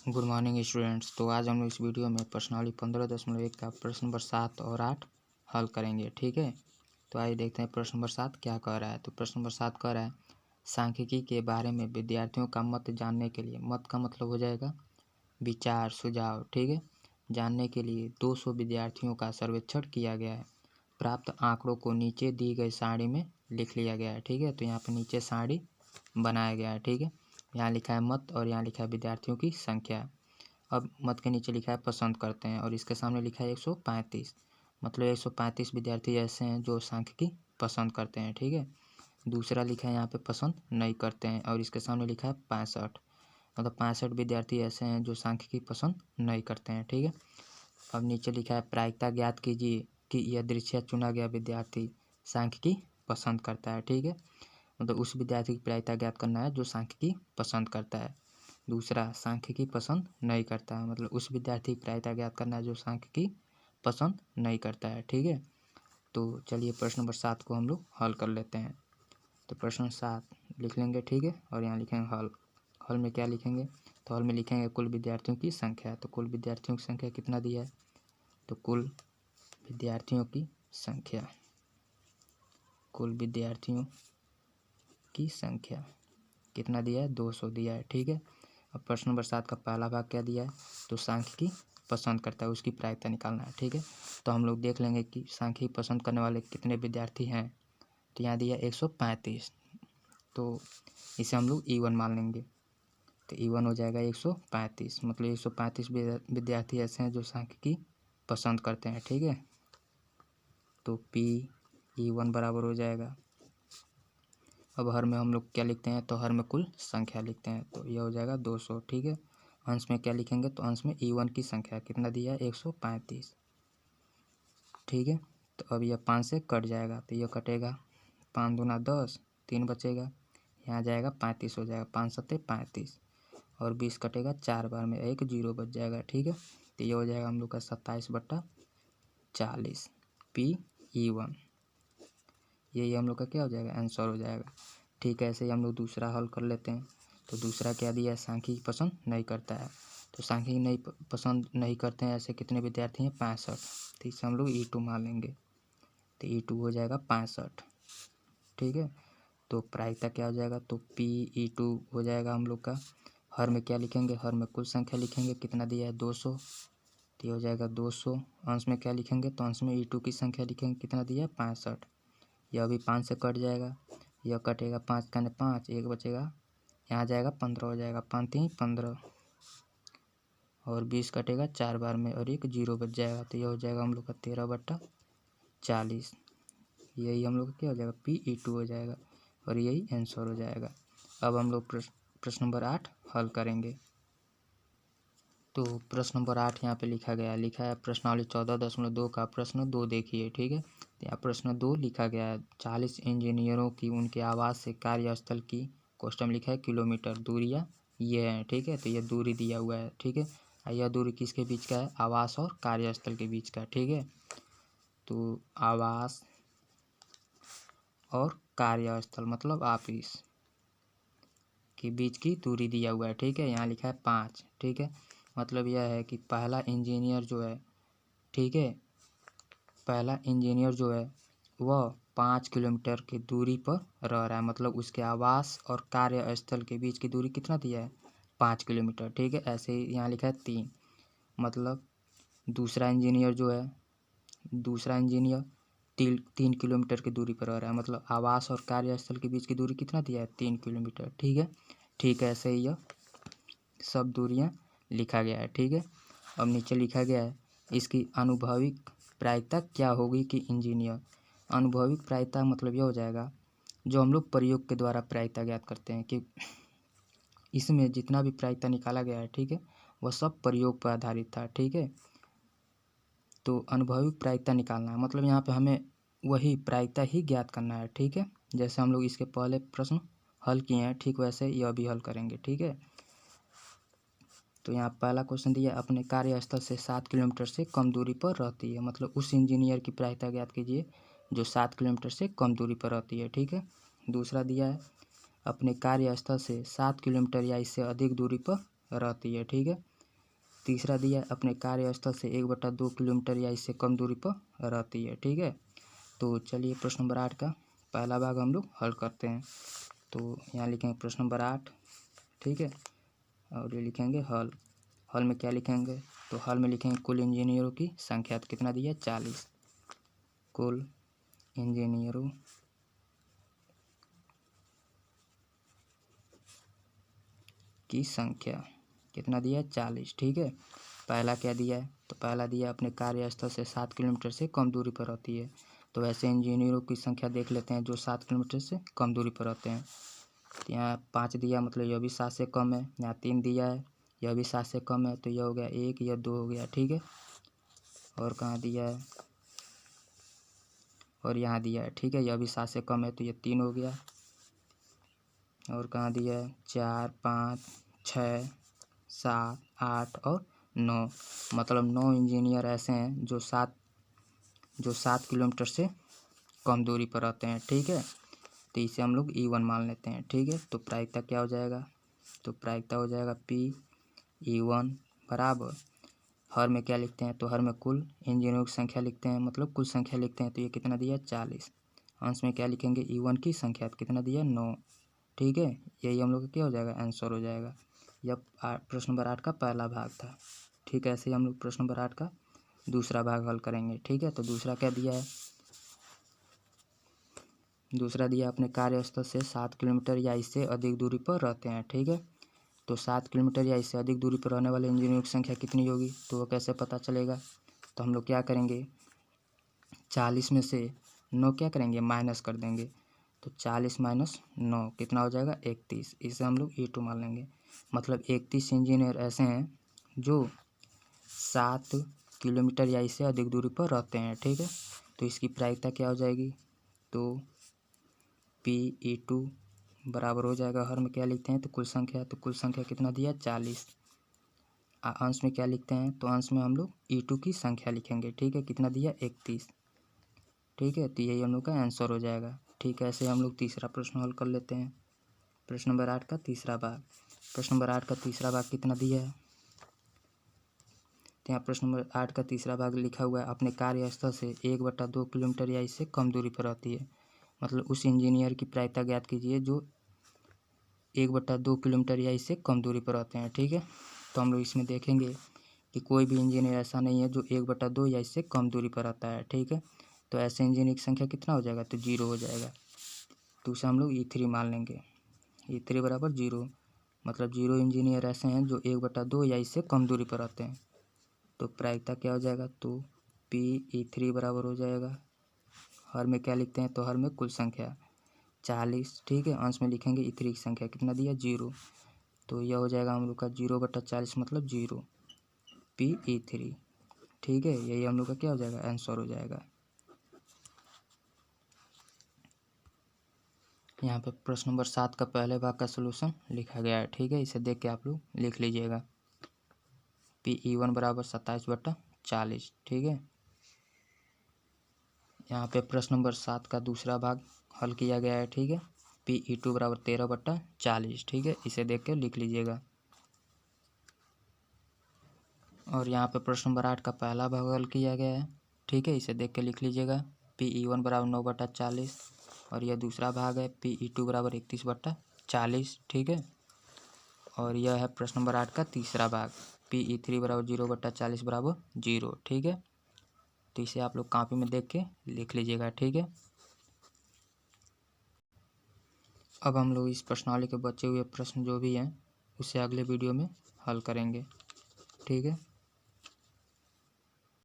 Good morning students. तो आज हम लोग इस वीडियो में प्रश्नावली 15.1 का प्रश्न नंबर 7 और 8 हल करेंगे। ठीक है, तो आइए देखते हैं प्रश्न नंबर 7 क्या कह रहा है। तो प्रश्न नंबर 7 कह रहा है सांख्यिकी के बारे में विद्यार्थियों का मत जानने के लिए, मत का मतलब हो जाएगा विचार, सुझाव। ठीक है, जानने के लिए 200 विद्यार्थियों का सर्वेक्षण किया गया है। प्राप्त आंकड़ों को नीचे दी गई सारणी में लिख लिया गया है। ठीक है, तो यहाँ पर नीचे सारणी बनाया गया है। ठीक है, यहाँ लिखा है मत और यहाँ लिखा है विद्यार्थियों की संख्या। अब मत के नीचे लिखा है पसंद करते हैं और इसके सामने लिखा है 135, मतलब 135 विद्यार्थी ऐसे हैं जो सांख्यिकी पसंद करते हैं। ठीक है, दूसरा लिखा है यहाँ पे पसंद नहीं करते हैं और इसके सामने लिखा है 65, मतलब 65 विद्यार्थी ऐसे हैं जो सांख्यिकी पसंद नहीं करते हैं। ठीक है, अब नीचे लिखा है प्रायिकता ज्ञात कीजिए कि यह दृश्य चुना गया विद्यार्थी सांख्यिकी पसंद करता है। ठीक है, मतलब उस विद्यार्थी की प्रायिकता ज्ञात करना है जो सांख्यिकी पसंद करता है। दूसरा सांख्यिकी पसंद नहीं करता है, मतलब उस विद्यार्थी की प्रायिकता ज्ञात करना है जो सांख्यिकी पसंद नहीं करता है। ठीक है, तो चलिए प्रश्न नंबर 7 को हम लोग हल कर लेते हैं। तो प्रश्न 7 लिख लेंगे। ठीक है, और यहाँ लिखेंगे हल। हल में क्या लिखेंगे, तो हल में लिखेंगे कुल विद्यार्थियों की संख्या। तो कुल विद्यार्थियों की संख्या कितना दिया है, तो कुल विद्यार्थियों की संख्या, कुल विद्यार्थियों की संख्या कितना दिया है, 200 दिया है। ठीक है, अब प्रश्न नंबर 7 का पहला भाग क्या दिया है, तो सांख्यिकी पसंद करता है, उसकी प्रायिकता निकालना है। ठीक है, तो हम लोग देख लेंगे कि सांख्यिकी पसंद करने वाले कितने विद्यार्थी हैं। तो यहाँ दिया 135, तो इसे हम लोग E1 मान लेंगे। तो E1 हो जाएगा 135, मतलब 135 विद्यार्थी ऐसे हैं जो सांख्यिकी पसंद करते हैं। ठीक है, तो PE1 बराबर हो जाएगा, अब हर में हम लोग क्या लिखते हैं, तो हर में कुल संख्या लिखते हैं, तो यह हो जाएगा 200। ठीक है, अंश में क्या लिखेंगे, तो अंश में E1 की संख्या कितना दिया है, 135। ठीक है, तो अब यह 5 से कट जाएगा, तो यह कटेगा 5 दूना 10, 3 बचेगा, यहाँ जाएगा 35 हो जाएगा, 5 सत्ते 35 और 20 कटेगा 4 बार में, एक 0 बच जाएगा। ठीक है, तो यह हो जाएगा हम लोग का 27/40 PE1, यही हम लोग का क्या हो जाएगा, आंसर हो जाएगा। ठीक है, ऐसे ही हम लोग दूसरा हल कर लेते हैं। तो दूसरा क्या दिया है, सांख्यिकी पसंद नहीं करता है, तो सांख्यिकी नहीं पसंद नहीं करते हैं ऐसे कितने विद्यार्थी हैं, 65, तो इसे हम लोग E2 मान लेंगे। तो E2 हो जाएगा 65। ठीक है, तो प्रायिकता क्या हो जाएगा, तो PE2 हो जाएगा हम लोग का, हर में क्या लिखेंगे, हर में कुल संख्या लिखेंगे, कितना दिया है 200, तो ये हो जाएगा 200। अंश में क्या लिखेंगे, तो अंश में E2 की संख्या लिखेंगे, कितना दिया है 65, यह अभी 5 से कट जाएगा, यह कटेगा 5 का 5, एक बचेगा, यहाँ जाएगा 15 हो जाएगा, 5 3 15 और 20 कटेगा 4 बार में और एक 0 बच जाएगा, तो यह हो जाएगा हम लोग का 13/40, यही हम लोग का क्या हो जाएगा, PE2 हो जाएगा और यही आंसर हो जाएगा। अब हम लोग प्रश्न नंबर 8 हल करेंगे। तो प्रश्न नंबर 8 यहाँ पे लिखा है प्रश्नावली 14.2 का प्रश्न 2 देखिए। ठीक है, यहाँ प्रश्न 2 लिखा गया है 40 इंजीनियरों की उनके आवास से कार्यस्थल की, क्वेश्चन लिखा है किलोमीटर दूरियाँ ये हैं। ठीक है, तो ये दूरी दिया हुआ है। ठीक है, यह दूरी किसके बीच का है, आवास और कार्यस्थल के बीच का। ठीक है, तो आवास और कार्यस्थल मतलब ऑफिस के बीच की दूरी दिया हुआ है। ठीक है, यहाँ लिखा है 5। ठीक है, मतलब यह है कि पहला इंजीनियर जो है, ठीक है, पहला इंजीनियर जो है वह 5 किलोमीटर की दूरी पर रह रहा है, मतलब उसके आवास और कार्यस्थल के बीच की दूरी कितना दिया है, 5 किलोमीटर। ठीक है, ऐसे ही यहाँ लिखा है 3, मतलब दूसरा इंजीनियर जो है, दूसरा इंजीनियर 3 किलोमीटर की दूरी पर रह रहा है, मतलब आवास और कार्यस्थल के बीच की दूरी कितना दिया है, 3 किलोमीटर। ठीक है, ठीक है, ऐसे ही यह सब दूरियां लिखा गया है। ठीक है, अब नीचे लिखा गया है इसकी अनुभविक प्रायिकता क्या होगी कि इंजीनियर, अनुभविक प्रायिकता मतलब यह हो जाएगा जो हम लोग प्रयोग के द्वारा प्रायिकता ज्ञात करते हैं, कि इसमें जितना भी प्रायिकता निकाला गया है, ठीक है, वह सब प्रयोग पर आधारित था। ठीक है, तो अनुभविक प्रायिकता निकालना है, मतलब यहाँ पे हमें वही प्रायिकता ही ज्ञात करना है। ठीक है, जैसे हम लोग इसके पहले प्रश्न हल किए हैं, ठीक वैसे यह भी हल करेंगे। ठीक है, तो यहाँ पहला क्वेश्चन दिया अपने कार्यस्थल से 7 किलोमीटर से कम दूरी पर रहती है, मतलब उस इंजीनियर की प्रायिकता ज्ञात कीजिए जो 7 किलोमीटर से कम दूरी पर रहती है। ठीक है, दूसरा दिया है अपने कार्यस्थल से 7 किलोमीटर या इससे अधिक दूरी पर रहती है। ठीक है, तीसरा दिया है अपने कार्यस्थल से 1/2 किलोमीटर या इससे कम दूरी पर रहती है। ठीक है, तो चलिए प्रश्न नंबर 8 का पहला भाग हम लोग हल करते हैं। तो यहाँ लिखेंगे प्रश्न नंबर 8। ठीक है, और ये लिखेंगे हल। हल में क्या लिखेंगे, तो हल में लिखेंगे कुल इंजीनियरों की संख्या। तो कितना दिया है 40। कुल इंजीनियरों की संख्या कितना दिया है 40। ठीक है, पहला क्या दिया है, तो पहला दिया अपने कार्यस्थल से 7 किलोमीटर से कम दूरी पर रहती है। तो वैसे इंजीनियरों की संख्या देख लेते हैं जो 7 किलोमीटर से कम दूरी पर रहते हैं। तो यहाँ 5 दिया, मतलब यह भी 7 से कम है। यहाँ 3 दिया है, यह भी 7 से कम है। तो यह हो गया 1, यह 2 हो गया। ठीक है, और कहाँ दिया है, और यहाँ दिया है। ठीक है, यह भी 7 से कम है, तो यह 3 हो गया। और कहाँ दिया है 4, 5, 6, 7, 8 और 9, मतलब 9 इंजीनियर ऐसे हैं जो 7 किलोमीटर से कम दूरी पर रहते हैं। ठीक है, तो इसे हम लोग E1 मान लेते हैं। ठीक है, तो प्रायिकता क्या हो जाएगा, तो प्रायिकता हो जाएगा PE1 बराबर, हर में क्या लिखते हैं, तो हर में कुल इंजीनियरों की संख्या लिखते हैं, मतलब कुल संख्या लिखते हैं। तो ये कितना दिया 40। अंश में क्या लिखेंगे E1 की संख्या, तो कितना दिया 9। ठीक है, यही हम लोग का क्या हो जाएगा, आंसर हो जाएगा। यह प्रश्न नंबर 8 का पहला भाग था। ठीक है, ऐसे ही हम लोग प्रश्न नंबर 8 का दूसरा भाग हल करेंगे। ठीक है, तो दूसरा क्या दिया है, दूसरा दिया अपने कार्यस्थल से 7 किलोमीटर या इससे अधिक दूरी पर रहते हैं। ठीक है, तो 7 किलोमीटर या इससे अधिक दूरी पर रहने वाले इंजीनियरों की संख्या कितनी होगी, तो वो कैसे पता चलेगा। तो हम लोग क्या करेंगे, 40 में से 9 क्या करेंगे, माइनस कर देंगे। तो 40 माइनस 9 कितना हो जाएगा 31। इसे हम लोग E2 मान लेंगे, मतलब 31 इंजीनियर ऐसे हैं जो 7 किलोमीटर या इससे अधिक दूरी पर रहते हैं। ठीक है, तो इसकी प्रायिकता क्या हो जाएगी, तो PE2 बराबर हो जाएगा, हर में क्या लिखते हैं, तो कुल संख्या। तो कुल संख्या कितना दिया 40। अंश में क्या लिखते हैं, तो अंश में हम लोग E2 की संख्या लिखेंगे। ठीक है, कितना दिया 31। ठीक है, तो यही हम लोग का आंसर हो जाएगा। ठीक है, ऐसे हम लोग तीसरा प्रश्न हल कर लेते हैं। प्रश्न नंबर 8 का तीसरा भाग। प्रश्न नंबर 8 का तीसरा भाग कितना दिया है, तो यहाँ प्रश्न नंबर 8 का तीसरा भाग लिखा हुआ है अपने कार्यस्थल से 1/2 किलोमीटर या इससे कम दूरी पर रहती है। मतलब उस इंजीनियर की प्रायिकता ज्ञात कीजिए जो 1/2 किलोमीटर या इससे कम दूरी पर रहते हैं। ठीक है, तो हम लोग इसमें देखेंगे कि कोई भी इंजीनियर ऐसा नहीं है जो 1/2 या इससे कम दूरी पर रहता है। ठीक है, तो ऐसे इंजीनियर की संख्या कितना हो जाएगा, तो 0 हो जाएगा। तो उसे हम लोग E3 मान लेंगे। E3 बराबर 0, मतलब 0 इंजीनियर ऐसे हैं जो 1/2 या इससे कम दूरी पर रहते हैं। तो प्रायिकता क्या हो जाएगा, तो PE3 बराबर हो जाएगा, हर में क्या लिखते हैं, तो हर में कुल संख्या 40। ठीक है, अंश में लिखेंगे E3 की संख्या, कितना दिया 0। तो यह हो जाएगा हम लोग का 0/40 मतलब 0 PE3। ठीक है, यही हम लोग का क्या हो जाएगा, आंसर हो जाएगा। यहाँ पे प्रश्न नंबर 7 का पहले भाग का सलूशन लिखा गया है। ठीक है, इसे देख के आप लोग लिख लीजिएगा। PE1 बराबर 27/40। ठीक है, यहाँ पे प्रश्न नंबर 7 का दूसरा भाग हल किया गया है। ठीक है, PE2 बराबर 13/40। ठीक है, इसे देख के लिख लीजिएगा। और यहाँ पे प्रश्न नंबर 8 का पहला भाग हल किया गया है। ठीक है, इसे देख के लिख लीजिएगा। PE1 बराबर 9/40 और यह दूसरा भाग है PE2 बराबर 31/40। ठीक है, और यह है प्रश्न नंबर 8 का तीसरा भाग PE3 बराबर 0/40 बराबर 0। ठीक है, तो इसे आप लोग कॉपी में देख के लिख लीजिएगा। ठीक है, अब हम लोग इस प्रश्नावली के बचे हुए प्रश्न जो भी हैं उसे अगले वीडियो में हल करेंगे। ठीक है।